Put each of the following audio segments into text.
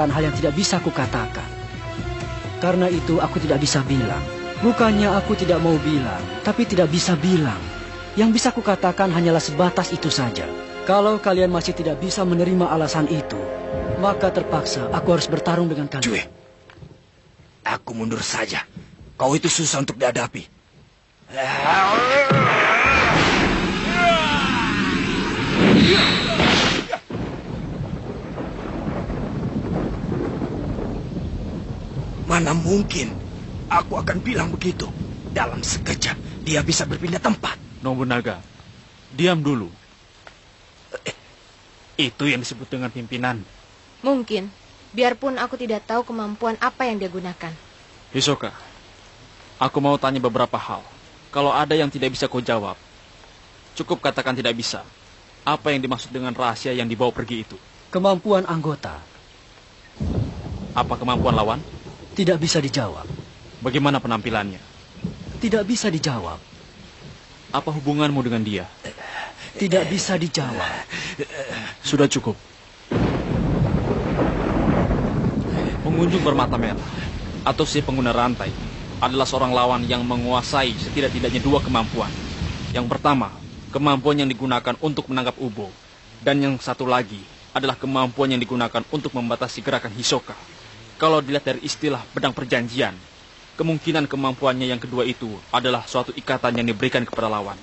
mengatakan hal yang tidak bisa kukatakan. Karena itu aku tidak bisa bilang. Bukannya aku tidak mau bilang, tapi tidak bisa bilang. Yang bisa kukatakan hanyalah sebatas itu saja. Kalau kalian masih tidak bisa menerima alasan itu, maka terpaksa aku harus bertarung dengan kalian. Cue, aku mundur saja. Kau itu susah untuk dihadapi. Mana mungkin aku akan bilang begitu. Dalam sekejap dia bisa berpindah tempat. Nobunaga, diam dulu. Itu yang disebut dengan pimpinan. Mungkin, biarpun aku tidak tahu kemampuan apa yang dia gunakan. Hisoka, aku mau tanya beberapa hal. Kalau ada yang tidak bisa kau jawab, cukup katakan tidak bisa. Apa yang dimaksud dengan rahasia yang dibawa pergi itu? Kemampuan anggota. Apa kemampuan lawan? Tidak bisa dijawab. Bagaimana penampilannya? Tidak bisa dijawab. Apa hubunganmu dengan dia? Tidak bisa dijawab. Sudah cukup. Pengunjung bermata merah atau si pengguna rantai adalah seorang lawan yang menguasai setidak-tidaknya dua kemampuan. Yang pertama, kemampuan yang digunakan untuk menangkap Ubo. Dan yang satu lagi adalah kemampuan yang digunakan untuk membatasi gerakan Hisoka. Kalau dilihat dari istilah pedang perjanjian, kemungkinan kemampuannya yang kedua itu adalah suatu ikatan yang diberikan kepada lawan.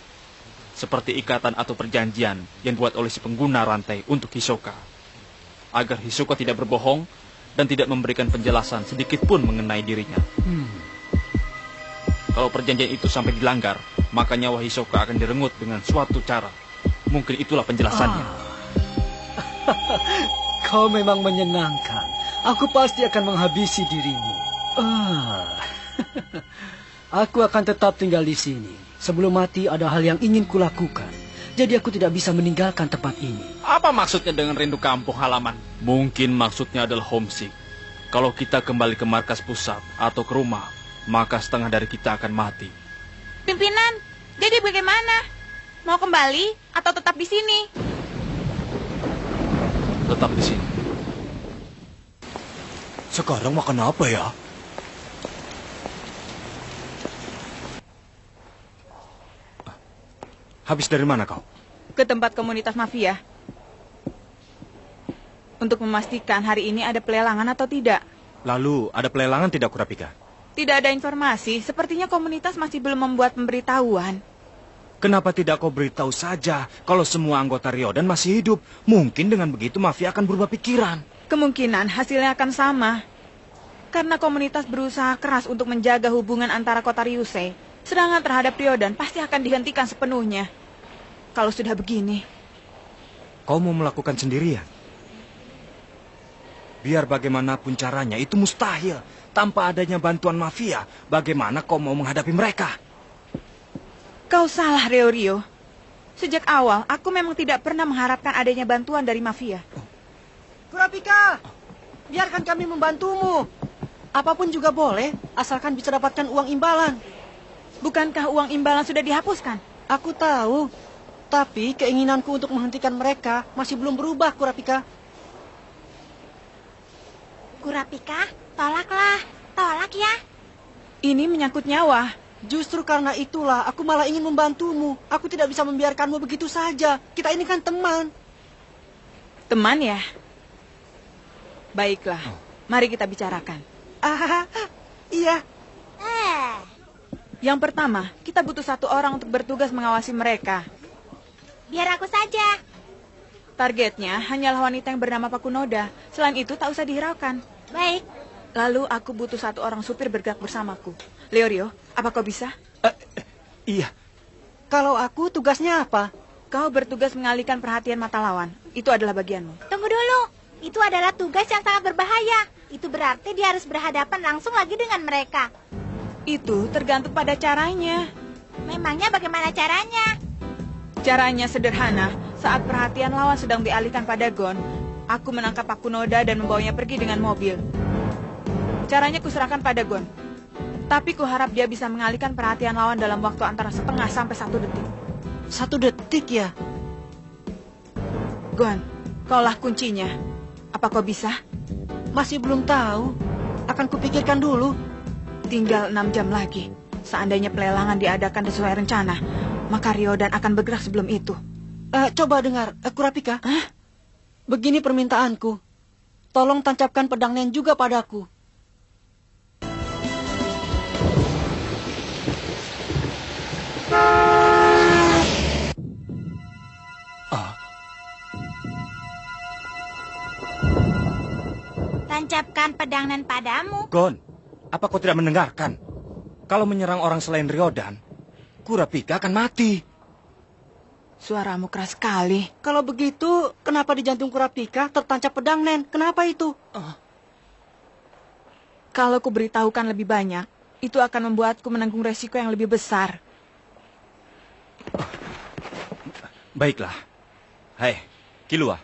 Seperti ikatan atau perjanjian yang dibuat oleh si pengguna rantai untuk Hisoka. Agar Hisoka tidak berbohong dan tidak memberikan penjelasan sedikit pun mengenai dirinya. Kalau perjanjian itu sampai dilanggar, maka nyawa Hisoka akan direnggut dengan suatu cara. Mungkin itulah penjelasannya. Kau memang menyenangkan. Aku pasti akan menghabisi dirimu. Aku akan tetap tinggal di sini. Sebelum mati ada hal yang ingin kulakukan. Jadi aku tidak bisa meninggalkan tempat ini. Apa maksudnya dengan rindu kampung halaman? Mungkin maksudnya adalah homesick. Kalau kita kembali ke markas pusat atau ke rumah, maka setengah dari kita akan mati. Pimpinan, jadi bagaimana? Mau kembali atau tetap di sini? Tetap di sini. Sekarang makan apa ya? Habis dari mana kau? Ke tempat komunitas mafia. Untuk memastikan hari ini ada pelelangan atau tidak. Lalu ada pelelangan tidak, Kurapika? Tidak ada informasi, sepertinya komunitas masih belum membuat pemberitahuan. Kenapa tidak kau beritahu saja kalau semua anggota Ryodan masih hidup? Mungkin dengan begitu mafia akan berubah pikiran. Kemungkinan hasilnya akan sama. Karena komunitas berusaha keras untuk menjaga hubungan antara kota Ryusei, serangan terhadap Ryodan pasti akan dihentikan sepenuhnya. Kalau sudah begini. Kau mau melakukan sendirian? Biar bagaimanapun caranya, itu mustahil. Tanpa adanya bantuan mafia, bagaimana kau mau menghadapi mereka? Kau salah, Ryo. Sejak awal, aku memang tidak pernah mengharapkan adanya bantuan dari mafia. Kurapika, biarkan kami membantumu. Apapun juga boleh, asalkan bisa dapatkan uang imbalan. Bukankah uang imbalan sudah dihapuskan? Aku tahu, tapi keinginanku untuk menghentikan mereka masih belum berubah, Kurapika. Kurapika, tolaklah. Tolak ya. Ini menyangkut nyawa. Justru karena itulah aku malah ingin membantumu. Aku tidak bisa membiarkanmu begitu saja. Kita ini kan teman. Teman ya? Baiklah, mari kita bicarakan. Iya. Yang pertama, kita butuh satu orang untuk bertugas mengawasi mereka. Biar aku saja. Targetnya hanyalah wanita yang bernama Pakunoda. Selain itu, tak usah dihiraukan. Baik. Lalu aku butuh satu orang supir bergerak bersamaku. Ryo, apa kau bisa? Iya. Kalau aku tugasnya apa? Kau bertugas mengalihkan perhatian mata lawan. Itu adalah bagianmu. Tunggu dulu. Itu adalah tugas yang sangat berbahaya. Itu berarti dia harus berhadapan langsung lagi dengan mereka. Itu tergantung pada caranya. Memangnya bagaimana caranya? Caranya sederhana. Saat perhatian lawan sedang dialihkan pada Gon, aku menangkap Pakunoda dan membawanya pergi dengan mobil. Caranya kuserahkan pada Gon. Tapi kuharap dia bisa mengalihkan perhatian lawan dalam waktu antara setengah sampai 1 detik. 1 detik ya? Gon, kaulah kuncinya. Apa kau bisa? Masih belum tahu. Akan kupikirkan dulu. Tinggal 6 jam lagi. Seandainya pelelangan diadakan sesuai rencana, maka Ryodan akan bergerak sebelum itu. Coba dengar, Kurapika. Hah? Begini permintaanku. Tolong tancapkan pedang Nen juga padaku. Tancapkan pedang Nen padamu. Gon, apa kau tidak mendengarkan? Kalau menyerang orang selain Ryodan, Kurapika akan mati. Suaramu keras sekali. Kalau begitu, kenapa di jantung Kurapika tertancap pedang Nen? Kenapa itu? Kalau ku beritahukan lebih banyak, itu akan membuatku menanggung resiko yang lebih besar. Baiklah. Hai, Kilua.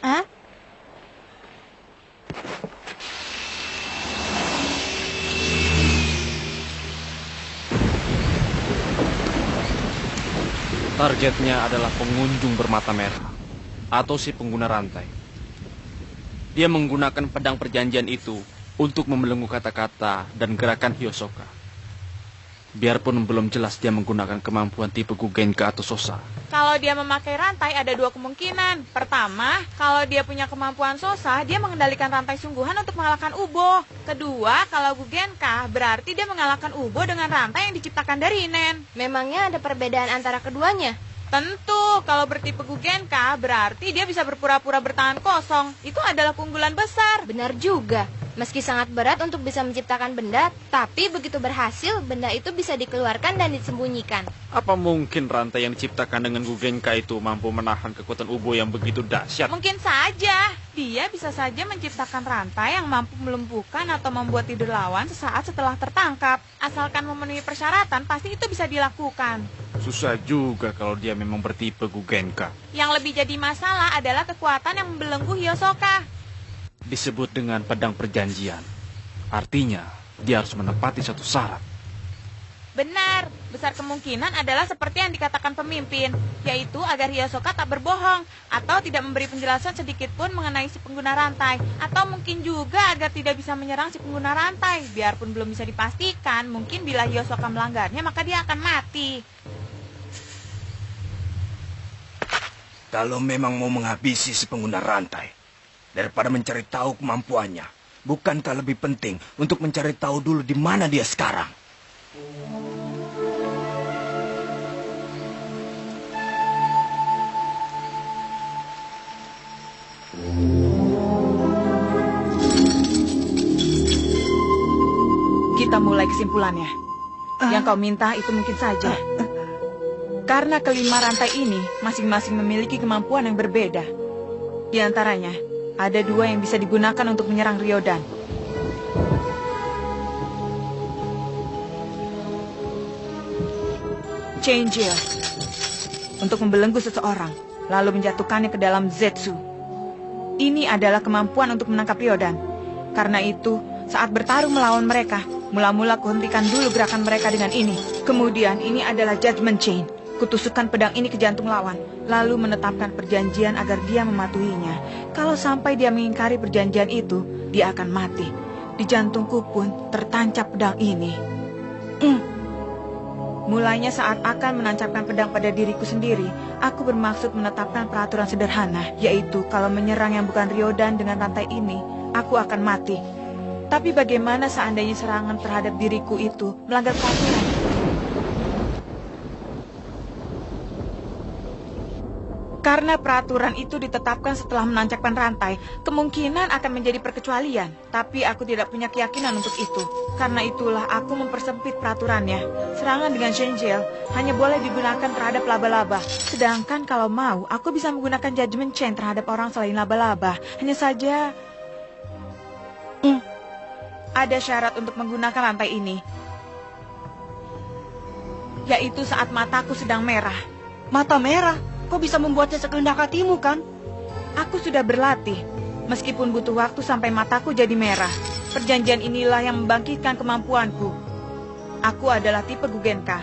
Hah? Targetnya adalah pengunjung bermata merah atau si pengguna rantai. Dia menggunakan pedang perjanjian itu untuk membelenggu kata-kata dan gerakan Hyosoka. Biarpun belum jelas dia menggunakan kemampuan tipe Gugenka atau Sosa. Kalau dia memakai rantai ada 2 kemungkinan. Pertama, kalau dia punya kemampuan Sosa, dia mengendalikan rantai sungguhan untuk mengalahkan Ubo. Kedua, kalau Gugenka, berarti dia mengalahkan Ubo dengan rantai yang diciptakan dari Nen. Memangnya ada perbedaan antara keduanya? Tentu, kalau bertipe Gugenka, berarti dia bisa berpura-pura bertangan kosong. Itu adalah keunggulan besar. Benar juga. Meski sangat berat untuk bisa menciptakan benda, tapi begitu berhasil, benda itu bisa dikeluarkan dan disembunyikan. Apa mungkin rantai yang diciptakan dengan Gugenka itu mampu menahan kekuatan Ubo yang begitu dahsyat? Mungkin saja. Dia bisa saja menciptakan rantai yang mampu melumpuhkan atau membuat tidur lawan sesaat setelah tertangkap. Asalkan memenuhi persyaratan, pasti itu bisa dilakukan. Susah juga kalau dia memang bertipe Gugenka. Yang lebih jadi masalah adalah kekuatan yang membelenggu Hyosoka. Disebut dengan pedang perjanjian. Artinya, dia harus menepati satu syarat. Benar, besar kemungkinan adalah seperti yang dikatakan pemimpin, yaitu agar Hyosoka tak berbohong, atau tidak memberi penjelasan sedikit pun mengenai si pengguna rantai, atau mungkin juga agar tidak bisa menyerang si pengguna rantai. Biarpun belum bisa dipastikan, mungkin bila Hyosoka melanggarnya, maka dia akan mati. Kalau memang mau menghabisi si pengguna rantai, daripada mencari tahu kemampuannya, bukankah lebih penting untuk mencari tahu dulu di mana dia sekarang? Kita mulai kesimpulannya. Yang kau minta itu mungkin saja. Karena kelima rantai ini masing-masing memiliki kemampuan yang berbeda. Di antaranya, ada 2 yang bisa digunakan untuk menyerang Ryodan. Changeil untuk membelenggu seseorang, lalu menjatuhkannya ke dalam Zetsu. Ini adalah kemampuan untuk menangkap Ryodan. Karena itu, saat bertarung melawan mereka, mula-mula kuhentikan dulu gerakan mereka dengan ini. Kemudian ini adalah Judgment Chain. Kutusukkan pedang ini ke jantung lawan, lalu menetapkan perjanjian agar dia mematuhinya. Kalau sampai dia mengingkari perjanjian itu, dia akan mati. Di jantungku pun tertancap pedang ini. Mulanya saat akan menancapkan pedang pada diriku sendiri, aku bermaksud menetapkan peraturan sederhana, yaitu kalau menyerang yang bukan Ryodan dengan rantai ini, aku akan mati. Tapi bagaimana seandainya serangan terhadap diriku itu melanggar peraturan? Karena peraturan itu ditetapkan setelah menancapkan rantai, kemungkinan akan menjadi perkecualian. Tapi aku tidak punya keyakinan untuk itu. Karena itulah aku mempersempit peraturannya. Serangan dengan Changeil hanya boleh digunakan terhadap laba-laba. Sedangkan kalau mau, aku bisa menggunakan Judgment Chain terhadap orang selain laba-laba. Hanya saja ada syarat untuk menggunakan rantai ini, yaitu saat mataku sedang merah. Mata merah? Kau bisa membuatnya sekehendak hatimu, kan? Aku sudah berlatih, meskipun butuh waktu sampai mataku jadi merah. Perjanjian inilah yang membangkitkan kemampuanku. Aku adalah tipe Gugenka.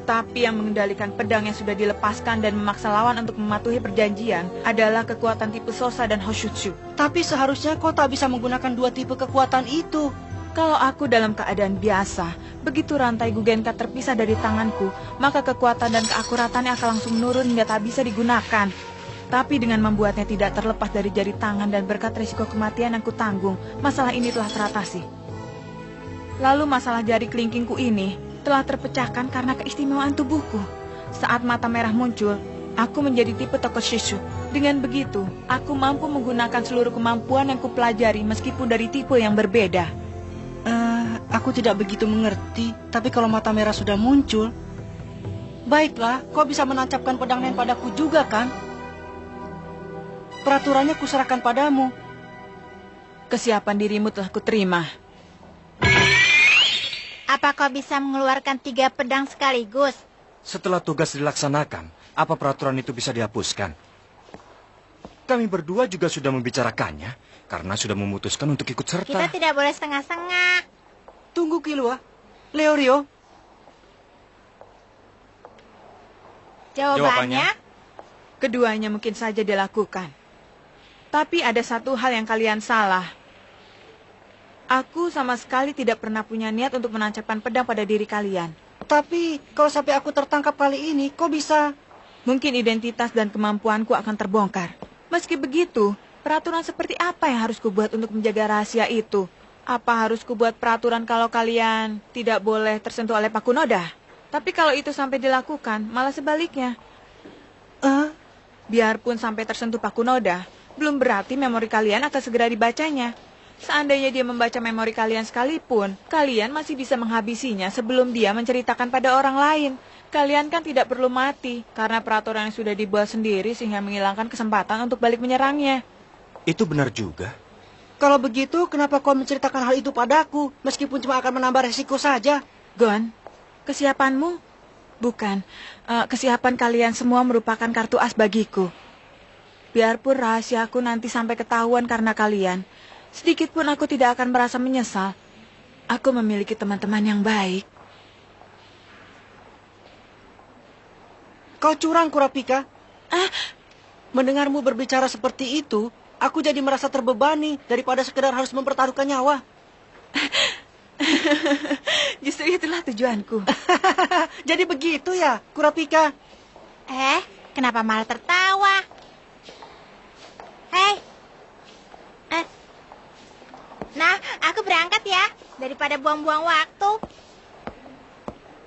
Tapi yang mengendalikan pedang yang sudah dilepaskan dan memaksa lawan untuk mematuhi perjanjian adalah kekuatan tipe Sosa dan Hoshutsu. Tapi seharusnya kau tak bisa menggunakan dua tipe kekuatan itu. Kalau aku dalam keadaan biasa, begitu rantai Gugenka terpisah dari tanganku, maka kekuatan dan keakuratannya akan langsung menurun hingga tak bisa digunakan. Tapi dengan membuatnya tidak terlepas dari jari tangan dan berkat risiko kematian yang kutanggung, masalah ini telah teratasi. Lalu masalah jari kelingkingku ini telah terpecahkan karena keistimewaan tubuhku. Saat mata merah muncul, aku menjadi tipe Tokoshisu. Dengan begitu, aku mampu menggunakan seluruh kemampuan yang kupelajari meskipun dari tipe yang berbeda. Aku tidak begitu mengerti, tapi kalau mata merah sudah muncul, baiklah, kau bisa menancapkan pedang nen padaku juga kan? Peraturannya kuserahkan padamu. Kesiapan dirimu telah kuterima. Apa kau bisa mengeluarkan 3 pedang sekaligus? Setelah tugas dilaksanakan, apa peraturan itu bisa dihapuskan? Kami berdua juga sudah membicarakannya, karena sudah memutuskan untuk ikut serta. Kita tidak boleh setengah-setengah. Tunggu Killua. Leorio. Jawabannya? Keduanya mungkin saja dilakukan. Tapi ada satu hal yang kalian salah. Aku sama sekali tidak pernah punya niat untuk menancapkan pedang pada diri kalian. Tapi kalau sampai aku tertangkap kali ini, kau bisa... Mungkin identitas dan kemampuanku akan terbongkar. Meski begitu, peraturan seperti apa yang harus kubuat untuk menjaga rahasia itu? Apa harus kubuat peraturan kalau kalian tidak boleh tersentuh oleh Pakunoda? Tapi kalau itu sampai dilakukan, malah sebaliknya. Biarpun sampai tersentuh Pakunoda, belum berarti memori kalian akan segera dibacanya. Seandainya dia membaca memori kalian sekalipun, kalian masih bisa menghabisinya sebelum dia menceritakan pada orang lain. Kalian kan tidak perlu mati, karena peraturan yang sudah dibuat sendiri sehingga menghilangkan kesempatan untuk balik menyerangnya. Itu benar juga. Kalau begitu, kenapa kau menceritakan hal itu padaku, meskipun cuma akan menambah resiko saja? Gon, kesiapanmu? Bukan, kesiapan kalian semua merupakan kartu as bagiku. Biarpun rahasiaku nanti sampai ketahuan karena kalian, sedikit pun aku tidak akan merasa menyesal. Aku memiliki teman-teman yang baik. Kau curang, Kurapika. Mendengarmu berbicara seperti itu, aku jadi merasa terbebani daripada sekedar harus mempertaruhkan nyawa. Justru itulah tujuanku. Jadi begitu ya, Kurapika? Kenapa malah tertawa? Hei. Nah, aku berangkat ya, daripada buang-buang waktu.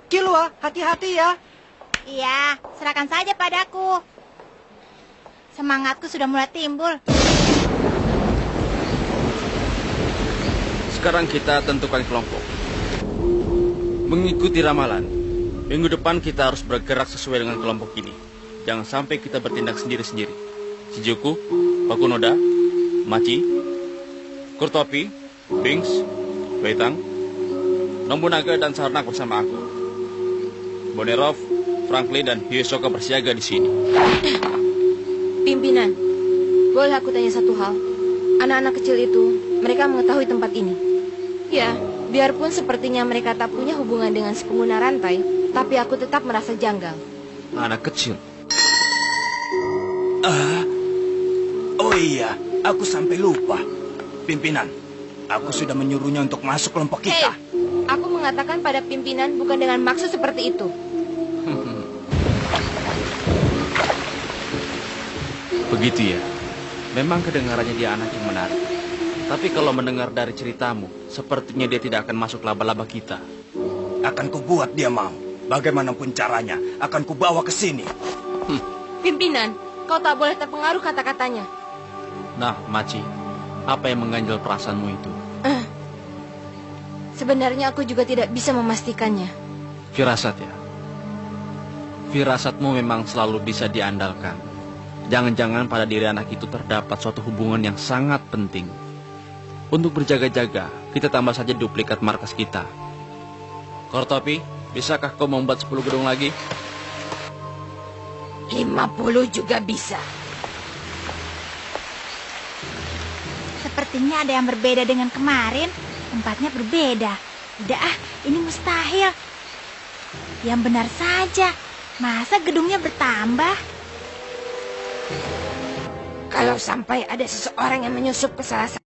Killua, hati-hati ya. Iya, serahkan saja padaku. Semangatku sudah mulai timbul. Sekarang kita tentukan kelompok. Mengikuti ramalan, minggu depan kita harus bergerak sesuai dengan kelompok ini. Jangan sampai kita bertindak sendiri-sendiri. Shijuku, Pakunoda, Machi, Kurtopi, Binks, Weitang, Nobunaga dan Sarnak bersama aku. Bonerov, Franklin dan Hisoka bersiaga di sini. Pimpinan, boleh aku tanya satu hal? Anak-anak kecil itu, mereka mengetahui tempat ini. Ya, biarpun sepertinya mereka tak punya hubungan dengan si pengguna rantai, tapi aku tetap merasa janggal. Anak kecil? Oh iya, aku sampai lupa. Pimpinan, aku sudah menyuruhnya untuk masuk kelompok kita. Aku mengatakan pada pimpinan bukan dengan maksud seperti itu. Begitu ya. Memang kedengarannya dia anak yang menarik. Tapi kalau mendengar dari ceritamu, sepertinya dia tidak akan masuk laba-laba kita. Akan kubuat dia mau. Bagaimanapun caranya, akan kubawa ke sini. Pimpinan, kau tak boleh terpengaruh kata-katanya. Nah, Machi, apa yang mengganjal perasaanmu itu? Sebenarnya aku juga tidak bisa memastikannya. Firasat ya? Firasatmu memang selalu bisa diandalkan. Jangan-jangan pada diri anak itu terdapat suatu hubungan yang sangat penting. Untuk berjaga-jaga, kita tambah saja duplikat markas kita. Kurtopi, bisakah kau membuat 10 gedung lagi? 50 juga bisa. Sepertinya ada yang berbeda dengan kemarin. Tempatnya berbeda. Tidak ini mustahil. Yang benar saja. Masa gedungnya bertambah? Kalau sampai ada seseorang yang menyusup ke salah satu